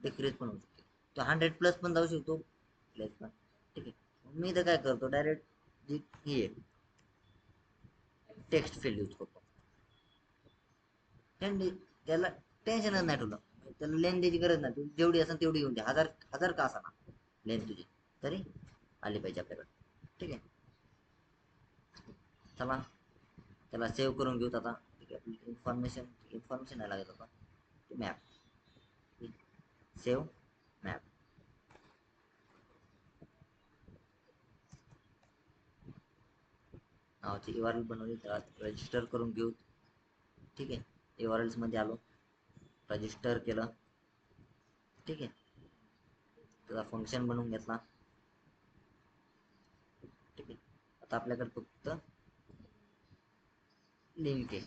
डिक्रीज पण होऊ शकते. तो 100+ पण जाऊ शकतो, प्लस पण. ठीक आहे, मी तर काय करतो डायरेक्ट जी हे टेक्स्ट फील्ड यूज करतो. त्यांनी त्याला टेन्शनच नाही ठेवलं. त्याला लेन द्यायची गरज नाही. जेवढी असेल तेवढी येऊन दे. हजार हजार का असा ना लेन तुझी तरी आली पाहिजे आपल्याकडे. ठीक आहे. चला त्याला सेव्ह करून घेऊत आता. ठीक आहे. इन्फॉर्मेशन इन्फॉर्मेशन नाही लागत आता. Map save map. नावाची URL बनवली. त्याला रजिस्टर करून घेऊ. ठीक आहे. URLs मध्ये आलो. रजिस्टर केलं. ठीक आहे. त्याचा फंक्शन बनवून घेतला. ठीक आहे. आता आपल्याकडे फक्त लिंक आहे.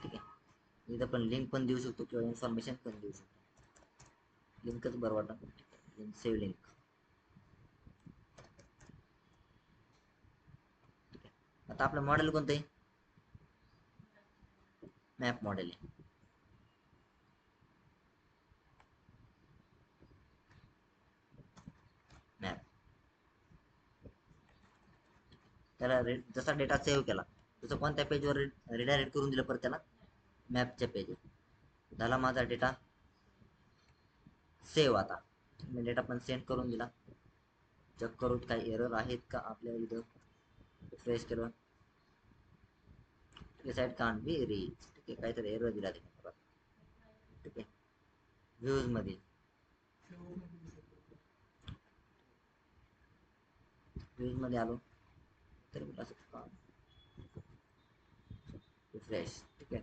ठीक आहे. इथं पण लिंक पण देऊ शकतो किंवा इन्फॉर्मेशन पण देऊ शकतो. लिंकच बरं वाटतं. Save link. आता आपलं मॉडेल कोणतं आहे? मॅप मॉडेल आहे. मॅप. त्याला जसा डेटा सेव्ह केला तसं कोणत्या पेजवर रिडायरेक्ट करून दिलं परत त्याला मॅपच्या पेजवर. झाला माझा डेटा सेव्ह. आता मी डेटा पण सेंड करून दिला. चेक करू काही एरर आहेत का आपल्या इथं. रिफ्रेश केलं. Site can't be reach. ठीक आहे. काहीतरी एरर दिला तिने. ठीक आहे. व्ह्यूज मध्ये आलो तर रिफ्रेश. ठीक आहे.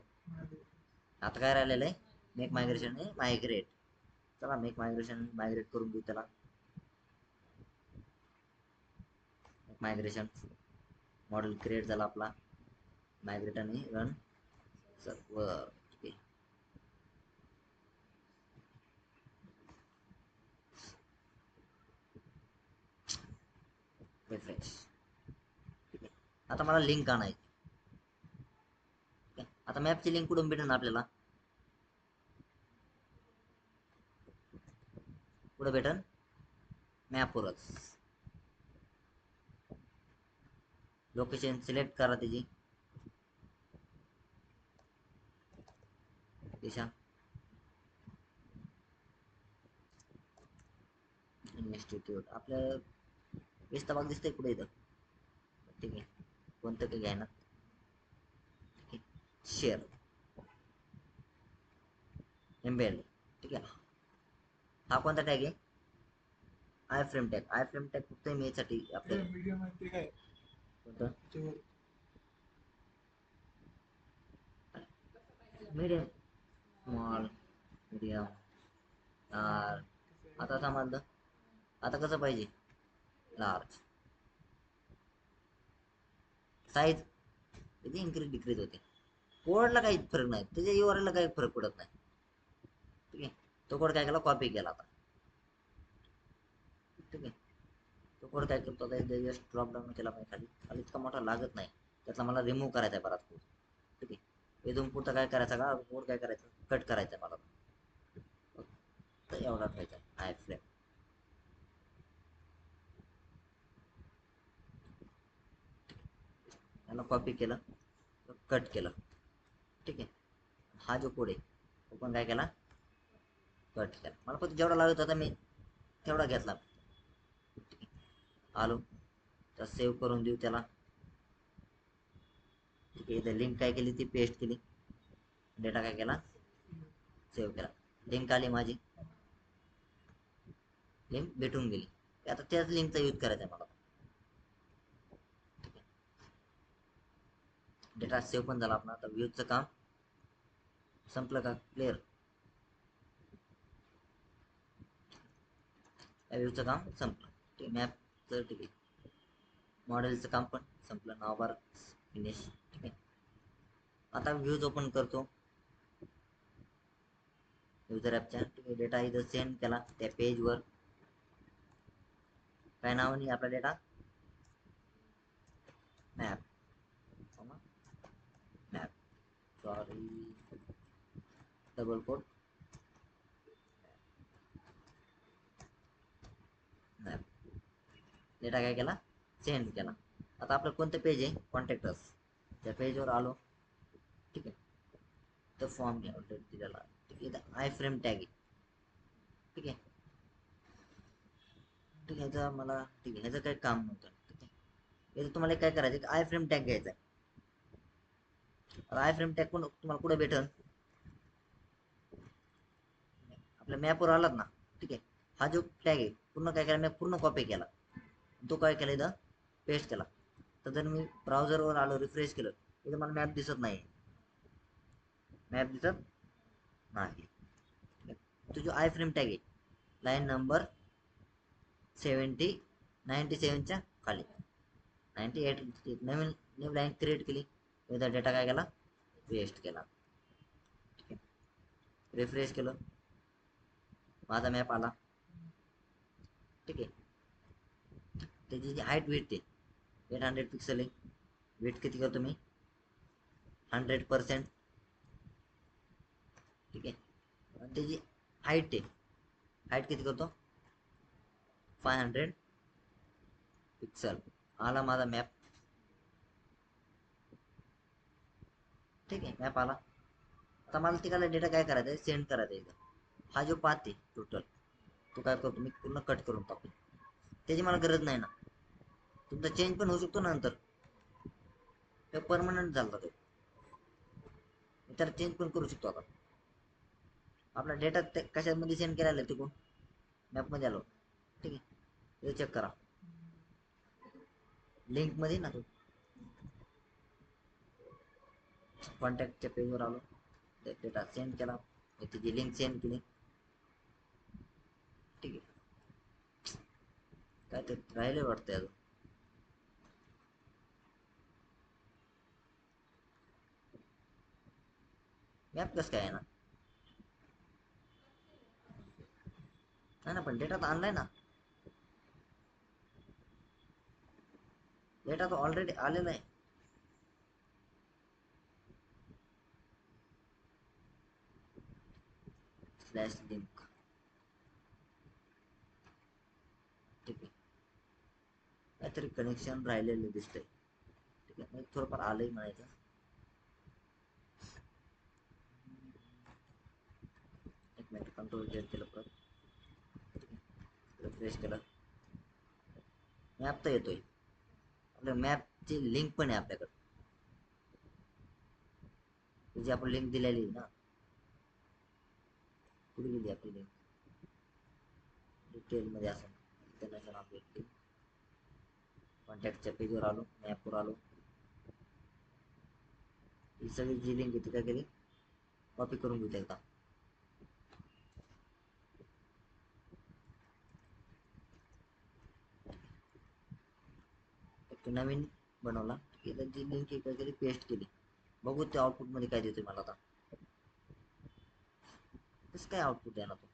आता काय राहिलेलं आहे? मेक मायग्रेशन आहे. मायग्रेट. चला मेक मायग्रेशन मायग्रेट करून घेऊ त्याला. मायग्रेशन मॉडेल क्रिएट झाला आपला. मायग्रेट आणि रन सर्व्हर. ठीक आहे. रिफ्रेश. ठीक आहे. आता मला लिंक आणायची. आता मॅपची लिंक कुठून भेटेल आपल्याला? कुठं भेटेल? मॅपवरच. लोकेशन सिलेक्ट करा त्याची. दिशा इन्स्टिट्यूट आपलं विस्ताबाग दिसतंय कुठे इथं. ठीक आहे. कोणतं काही घ्याय ना. Share embed. ठीक आहे. हा कोणता टॅग आहे? I frame tag. I frame tag फक्त इमेजसाठी आपल्याला. मीडियम आहे ते काय कोणतं? मीडियम स्मॉल मीडियम आता समजलं. आता कसं पाहिजे? लार्ज. साईज किती इन्क्रीज डिक्रीज होते. कोडला काही फरक नाही. त्याच्या URL ला काही फरक पडत नाही. ठीक आहे. तो कोड काय केला? कॉपी केला आता. ठीक आहे. तो कोड काय करतो आता? जस्ट ड्रॉप डाऊन केला पाहिजे खाली. खाली इतका मोठा लागत नाही. त्यातला मला रिमूव्ह करायचा आहे बराच कोड. ठीक आहे. इथून पुढचा काय करायचा का? कोड काय करायचं? कट करायचा मला. तर एवढा ठेवायचा आय फ्रेम. याला कॉपी केलं. कट केलं. ठीक आहे. हा जो कोड आहे तो पण काय केला? कट केला. मला फक्त जेवढा लागत होता मी तेवढा घेतला. आलो तर सेव्ह करून देऊ त्याला. ठीक आहे. इथे लिंक काय केली ती पेस्ट केली. डेटा काय केला? सेव्ह केला. लिंक आली माझी. लिंक भेटून गेली. आता त्याच लिंकचा यूज करायचा आहे मला. डेटा सेव्ह पण झाला आपला. आता व्ह्यूजचं काम संपलं का? क्लिअर. व्ह्यूजचं काम संपलं. ठीक आहे. मॅपचं ठीक आहे. मॉडेलचं काम पण संपलं. नाव बार फिनिश. ठीक आहे. आता व्ह्यूज ओपन करतो युजर ॲपच्या. ठीक आहे. डेटा इथं सेंड केला त्या पेजवर. काय नावाने आपला data? Map. Map sorry double quote data काय केला, सेंड केला. आता आपलं कोणतं पेज आहे, कॉन्टॅक्टस, त्या पेजवर आलो. ठीक आहे, तर फॉर्म घ्या ऑलरेडी दिलेला. ठीक आहे, इथं आय फ्रेम टॅग आहे. ठीक आहे, ठीक आहे. ह्याचं मला, ठीक आहे, ह्याचं काही काम नव्हतं. ठीक आहे, इथं तुम्हाला काय करायचं, आय फ्रेम टॅग घ्यायचा आहे. आय फ्रेम टॅग कोण तुम्हाला कुठे भेटेल, आपल्या मॅपवर आलात ना. ठीक आहे, हा जो टॅग आहे पूर्ण काय केला, मी पूर्ण कॉपी केला. तो काय केला, इथं पेस्ट केला. तर जर मी ब्राउझरवर आलो, रिफ्रेश केलं, इथं मला मॅप दिसत नाही, मॅप दिसत नाही. तो जो आय फ्रेम टॅग आहे, लाईन नंबर 97च्या खाली 98 नवीन न्यू लाईन क्रिएट केली. इथं डेटा काय केला, पेस्ट केला. ठीक आहे, रिफ्रेश केलं, माझा मॅप आला. ठीक आहे, त्याची जी हाईट विड्थ आहे 800 पिक्सल आहे. विड्थ किती करतो मी, 100%. ठीक आहे, आणि त्याची हाईट आहे, हाईट किती करतो, 500 पिक्सल. आला माझा मॅप. ठीक आहे, मॅप आला. आता मला तिकडला डेटा काय करायचा आहे, सेंड करायचा आहे. हा जो पाथ आहे टोटल, तो काय करतो मी पूर्ण कट करून टाकतो. त्याची मला गरज नाही ना, तुमचा चेंज पण होऊ शकतो नंतर, तो परमनंट झाला. तो त्याला चेंज पण करू शकतो. आता आपला डेटा कशामध्ये सेंड केलेला आहे, तिकडून मॅपमध्ये आलो. ठीक आहे, ते चेक करा, लिंक मध्ये ना. तो कॉन्टॅक्टच्या पेजवर आलो, डेटा सेंड केला, त्याची लिंक सेंड केली. ठीक आहे, काय ते राहिले वाटतंय अजून. मॅप कसं काय आहे ना, नाही ना, पण डेटा तर आणलाय ना, डेटा तो ऑलरेडी आलेला आहे. Slash link. ठीक आहे, काहीतरी कनेक्शन राहिलेलं दिसतंय. ठीक आहे, म्हणजे थोडंफार आलंही म्हणायचं. एक मिनिट, कंट्रोल Z केलं परत, रिफ्रेश केलं, मॅप तर येतोय. आपल्या मॅपची लिंक पण आहे आपल्याकडे, जी आपण लिंक दिलेली आहे ना. कुठे गेली आपली लिंक, डिटेल मध्ये असं इंटरनॅशनल अपडेट. कॉन्टॅक्टच्या पेजवर आलो, मॅपवर आलो. ही सगळी जी लिंक आहे ती काय केली, कॉपी करून घेऊ एकदा. एक नवीन बनवला, जी लिंक काय केली, पेस्ट केली. बघू ते आउटपुट मध्ये काय देतोय मला. आता कसं काय आउटपुट आहे ना, तो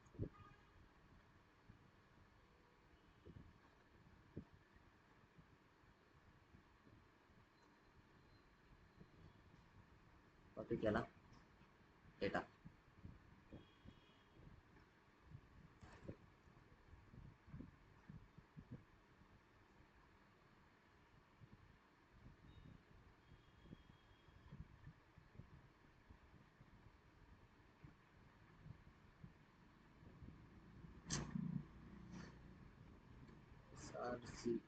कॉपी केला डेटा. SRC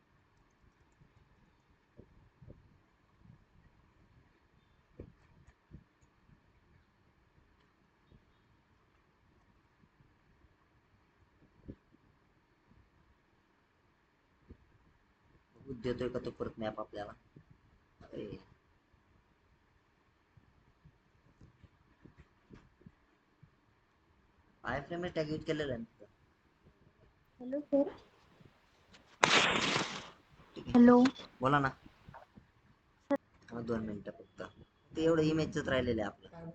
देतोय का तो परत मॅप आपल्याला. अरे आय फ्रेम टॅग यूज केलेला आहे. Hello sir. ठीक आहे, हॅलो. बोला ना. 2 मिनिटं फक्त, ते एवढं इमेजच राहिलेलं आहे आपलं.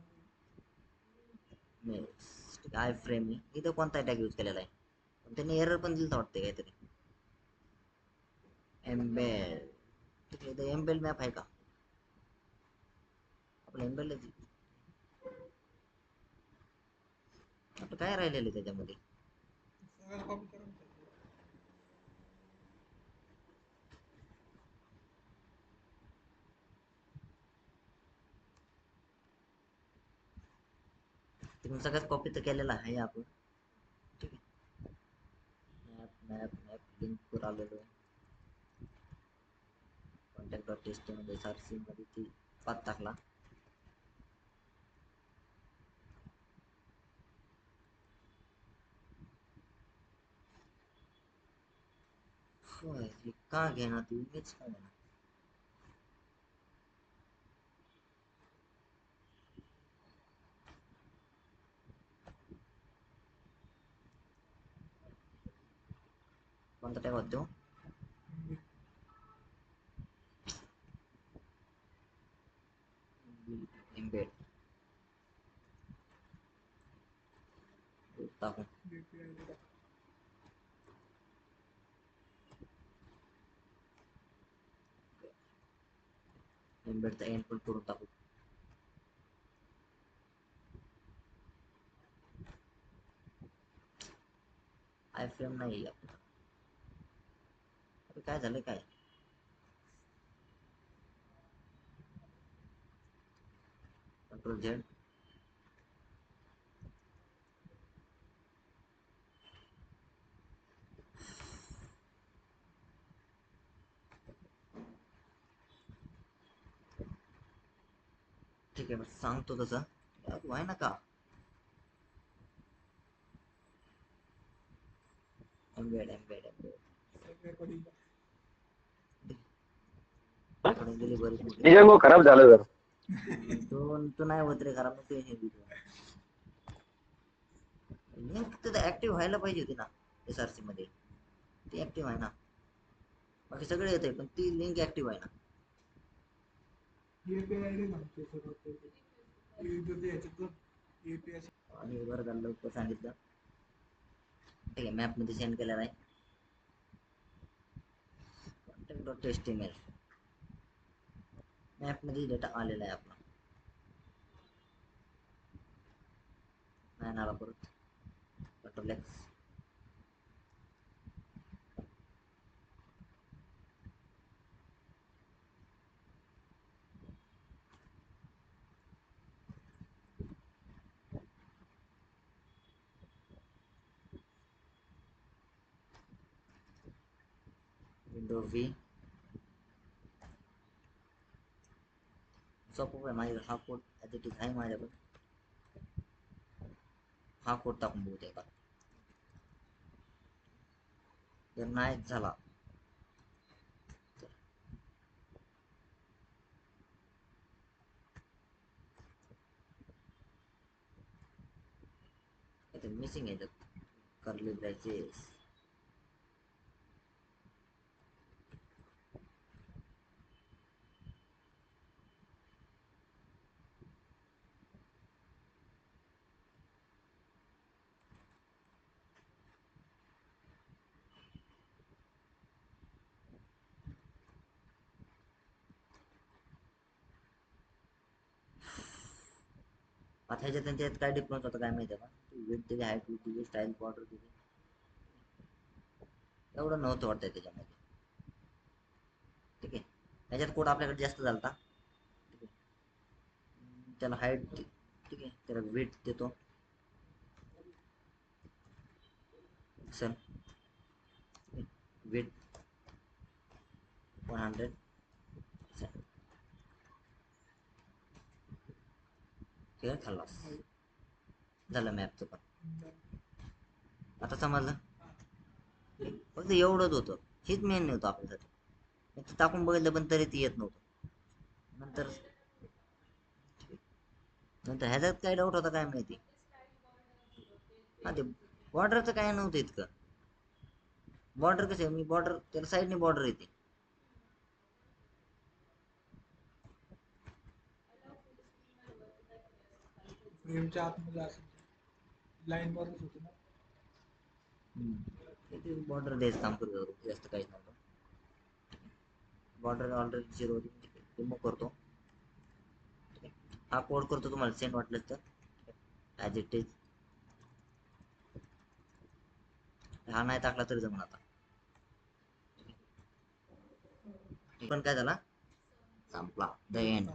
आय फ्रेम इथं कोणता टॅग यूज केलेला आहे, त्यांनी एरर पण दिलं वाटते काहीतरी. एम्बेल. ठीक आहे, इथं एम्बेल मॅप आहे का, आपलं एम्बेल आपलं काय राहिलेलं त्याच्यामध्ये. सगळं कॉपी करून टाकलं. तुम्ही सगळ्यात कॉपी तर केलेला आहे आपण. ठीक आहे. मॅप लिंक वर आलेलो आहे. कॉन्टॅक्ट डॉट टेस्ट मध्ये SRC मध्ये ती पाथ टाकला. होय, हे का घेणार ती इमेज का घेणार? कोणता टॅग होतो? एम्बेड टाकू. API एम्बेडचा एंड पण करून टाकू. आय फ्रेम नाही आपला. अरे काय झालं काय? Control Z. ठीक आहे, बस सांगतो तसं. व्हाय ना का? Embed embed embed recording. गेली बरीच मोठी. डिझाईन खराब झालं जर तो नाही होत रे खराब. ते लिंक तर ऍक्टिव्ह व्हायला पाहिजे होती ना SRC मध्ये. ती ऍक्टिव्ह आहे ना. बाकी सगळे येते पण ती लिंक ऍक्टिव्ह आहे ना. API ID म्हणतो सर ते. इथं ते ह्याच्यात API आणि बरं झालं लवकर सांगितलं. ठीक आहे, मॅप मध्ये सेंड केलेला आहे. कॉन्टॅक्ट डॉट HTML मॅप मध्ये डेटा आलेला आहे आपला. नाही आला परत. Control X. Window V. सोपं आहे माझ्याकडे. हा कोड ॲज इट इज आहे माझ्याकडे. हा कोड टाकून बघू त्याला. जर नाहीच झाला तर मिसिंग आहे कर्ली ब्रॅचेस. आता ह्याच्यात आणि त्यात काय डिफरन्स होता काय माहिती आहे का? विथ दिली, हाईट दिली, स्टाईल बॉर्डर दिली. एवढं नव्हतं वाटतं त्याच्यामध्ये. ठीक आहे, ह्याच्यात कोड आपल्याकडे जास्त झालता. ठीक आहे, त्याला हाईट. ठीक आहे, त्याला विथ देतो. Sir with 100. हे खाल्लास झालं मॅपचं पण. आता समजलं. फक्त एवढंच होतं. हेच मेन नव्हतं आपल्यासाठी. ते टाकून बघितलं पण तरी ती येत नव्हतं. नंतर नंतर ह्याच्यात काय डाऊट होता काय माहिती. हा, ते बॉर्डरचं काय नव्हतं इतकं. बॉर्डर कसं आहे, मी बॉर्डर त्याला साईडने बॉर्डर येते. फ्रेमच्या आतमध्ये असेल लाईन वरच होतं ना. ते बॉर्डर द्यायचं काम करतो जास्त काहीच नव्हतं. बॉर्डर ऑलरेडी 0 होती. रिमूव्ह करतो. हा कोड करतो तुम्हाला सेंड वाटलं तर ॲज इट इज. हा नाही टाकला तरी जमून आता. पण काय झाला संपला द एंड.